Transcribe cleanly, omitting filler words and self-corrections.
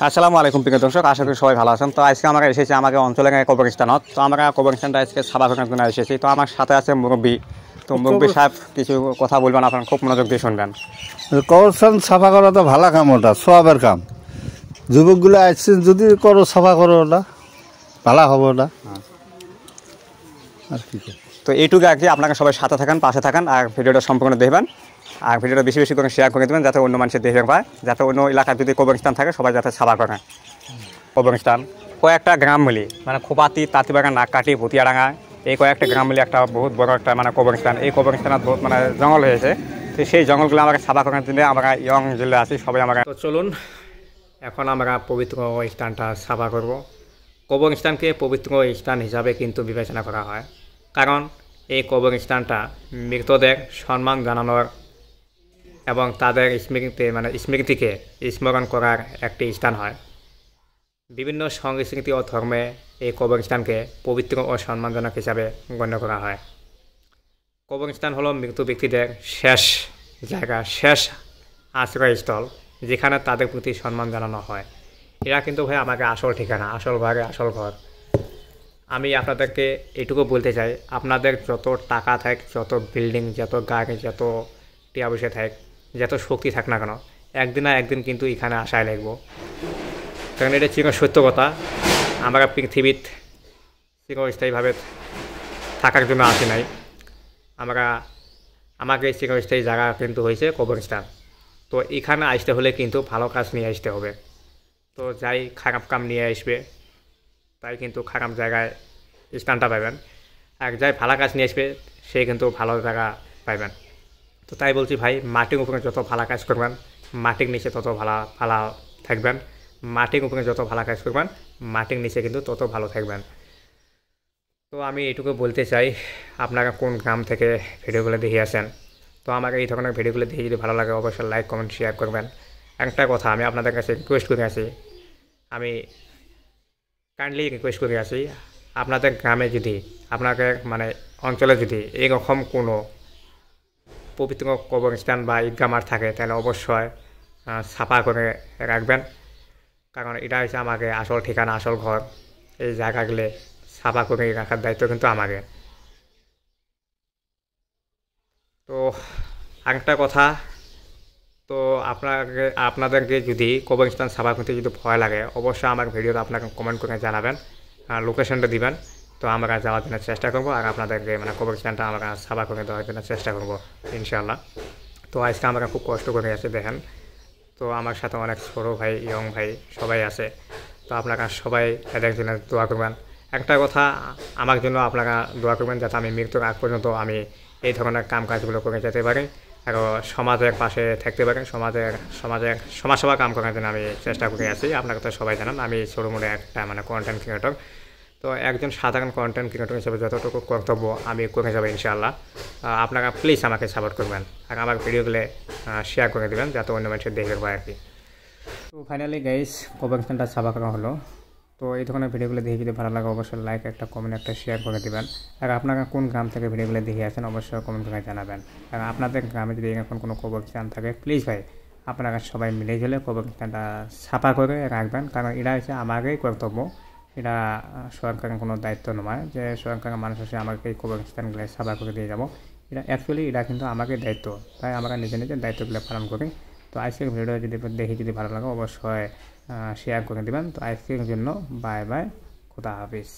আসসালামু আলাইকুম প্রিয় দর্শক, আশা করি সবাই ভালো আছেন। তো আজকে আমরা এসেছি আমাদের অঞ্চলে কবরস্থানত। তো আমরা কবরস্থানটা আজকে সাবা করার জন্য এসেছি। তো আমার সাথে আছে মুরব্বী। তো মুরব্বী সাহেব কিছু কথা বলবেন, আপনারা খুব মনোযোগ দিয়ে শুনবেন। কবরস্থান সাফা করা তো ভালো কাম, ওটা সবের কাম। যুবকগুলো আসছে, যদি করো সাফা করো, ওটা ভালো হবে ওটা। আর কি তো এইটুকু আর কি, আপনারা সবাই সাথে থাকেন, পাশে থাকেন, আর ভিডিওটা সম্পূর্ণ দেখবেন। আর ভিডিওটা বেশি বেশি করে শেয়ার করে দেবেন, যাতে অন্য মানুষের দেখতে পায়, যাতে অন্য এলাকায় যদি কবরস্থান থাকে সবাই যাতে সাফা করে। কবরস্থান কয়েকটা গ্রাম মিলি, মানে খোপাতি, তাঁতিবাগান, নাককাটি, ভুতিয়াডাঙ্গা, এই কয়েকটা গ্রাম মিলে একটা বহুত বড় একটা মানে কবরস্থান। এই কবরস্থানত বহুত মানে জঙ্গল হয়েছে। তো সেই জঙ্গলগুলো আমরা সাফা করার জন্য আমরা ইয়ং জেলে আছি সবাই। আমরা তো চলুন এখন আমরা পবিত্র স্থানটা সাফা করব। কবরস্থানকে পবিত্র স্থান হিসাবে কিন্তু বিবেচনা করা হয়, কারণ এই কবরস্থানটা মৃতদের সম্মান জানানোর এবং তাদের স্মৃতিকে স্মরণ করার একটি স্থান হয়। বিভিন্ন সংস্কৃতি ও ধর্মে এই কবরস্থানকে পবিত্র ও সম্মানজনক হিসাবে গণ্য করা হয়। কবরস্থান হলো মৃত ব্যক্তিদের শেষ জায়গা, শেষ আশ্রয়স্থল, যেখানে তাদের প্রতি সম্মান জানানো হয়। এরা কিন্তু ভাই আমাকে আসল ঠিকানা, আসল ঘরে, আসল ঘর। আমি আপনাদেরকে এটুকু বলতে চাই, আপনাদের যত টাকা থাক, যত বিল্ডিং, যত গাড়ি, যত টিয়া বসে থাক, যত শক্তি থাক না কেন, একদিন না একদিন কিন্তু এখানে আসায় লাগবো। কারণ এটা চির সত্য কথা। আমরা পৃথিবীত চিরস্থায়ীভাবে থাকার জন্য আসি নাই। আমাকে চিরস্থায়ী জায়গা কিন্তু হয়েছে কবরস্থান। তো এখানে আসতে হলে কিন্তু ভালো কাজ নিয়ে আসতে হবে। তো যাই খারাপ কাম নিয়ে আসবে, তাই কিন্তু খারাপ জায়গায় স্থানটা পাবেন। আর যাই ভালো কাজ নিয়ে আসবে, সে কিন্তু ভালো জায়গা পাইবেন। তো তাই বলছি ভাই, মাটির উপরে যত ভালো কাজ করবেন, মাটির নিচে তত ভালো থাকবেন। মাটির উপরে যত ভালো কাজ করবেন, মাটির নিচে কিন্তু তত ভালো থাকবেন। তো আমি এটুকু বলতে চাই, আপনারা কোন গ্রাম থেকে ভিডিওগুলো দেখে আসেন। তো আমাকে এই ধরনের ভিডিওগুলো দেখে যদি ভালো লাগে, অবশ্যই লাইক, কমেন্ট, শেয়ার করবেন। একটা কথা আমি আপনাদের কাছে রিকোয়েস্ট করে আছি, আমি কাইন্ডলি রিকোয়েস্ট করে আছি, আপনাদের গ্রামে যদি, আপনাদের মানে অঞ্চলে যদি এইরকম কোনো পবিত্র কবরস্থান বা ঈদগাহ মাঠ থাকে, তাহলে অবশ্যই সাফা করে রাখবেন। কারণ এটা হচ্ছে আমাকে আসল ঠিকানা, আসল ঘর। এই জায়গাগুলো সাফা করে রাখার দায়িত্ব কিন্তু আমাকে। তো আরেকটা কথা, তো আপনাদেরকে যদি কবরস্থান সাফা করতে যদি ভয় লাগে, অবশ্যই আমার ভিডিওতে আপনাকে কমেন্ট করে জানাবেন, লোকেশনটা দিবেন। তো আমরা যাওয়ার জন্য চেষ্টা করবো, আর আপনাদেরকে মানে কবরস্থানটা আমরা সাফা করে দেওয়ার জন্য চেষ্টা করবো ইনশাআল্লাহ। তো আজকে আমরা খুব কষ্ট করে আছি দেখেন। তো আমার সাথে অনেক ছোটো ভাই, ইয়ং ভাই সবাই আছে। তো আপনারা সবাই এদের জন্য দোয়া করবেন। একটা কথা, আমার জন্য আপনারা দোয়া করবেন, যাতে আমি মৃত্যুর আগ পর্যন্ত আমি এই ধরনের কাম কাজগুলো করে যেতে পারি, আর সমাজের পাশে থাকতে পারি, সমাজসেবা কাম করার জন্য আমি চেষ্টা করে আছি। আপনারা তো সবাই জানেন আমি ছোটো মোটো একটা মানে কন্টেন্ট ক্রিয়েটর। তো একজন সাধারণ কন্টেন্ট ক্রিয়েটর হিসেবে যতটুকু কর্তব্য আমি করে যাবো ইনশাআল্লাহ। আপনারা প্লিজ আমাকে সাপোর্ট করবেন, আর আমার ভিডিওগুলো শেয়ার করে দেবেন, যাতে অন্য মানুষের দেখতে পায় আর কি। তো ফাইনালি গাইস, কবরস্থানটা সাফা করা হলো। তো এই ধরনের ভিডিওগুলো দেখে যদি ভালো লাগে, অবশ্যই লাইক, একটা কমেন্ট, একটা শেয়ার করে দেবেন। আর আপনারা কোন গ্রাম থেকে ভিডিওগুলো দেখে আসেন, অবশ্যই কমেন্ট করে জানাবেন। আর আপনাদের গ্রামে যদি এখন কোনো কবরস্থান থাকে, প্লিজ ভাই আপনারা সবাই মিলে গেলে কবরস্থানটা সাফা করে রাখবেন। কারণ এটা হচ্ছে আমারই কর্তব্য, এটা সরকারের কোনো দায়িত্ব নয় যে সরকারের মানুষ এসে আমাকে এই কবরস্থানগুলো সাফা করে দিয়ে যাবো। এটা অ্যাকচুয়ালি এটা কিন্তু আমাকে দায়িত্ব, তাই আমরা নিজে নিজের দায়িত্বগুলো পালন করি। তো আজকের ভিডিও যদি ভালো লাগে, অবশ্যই শেয়ার করে দেবেন। তো আজকের জন্য বাই বাই, খুদা হাফিজ।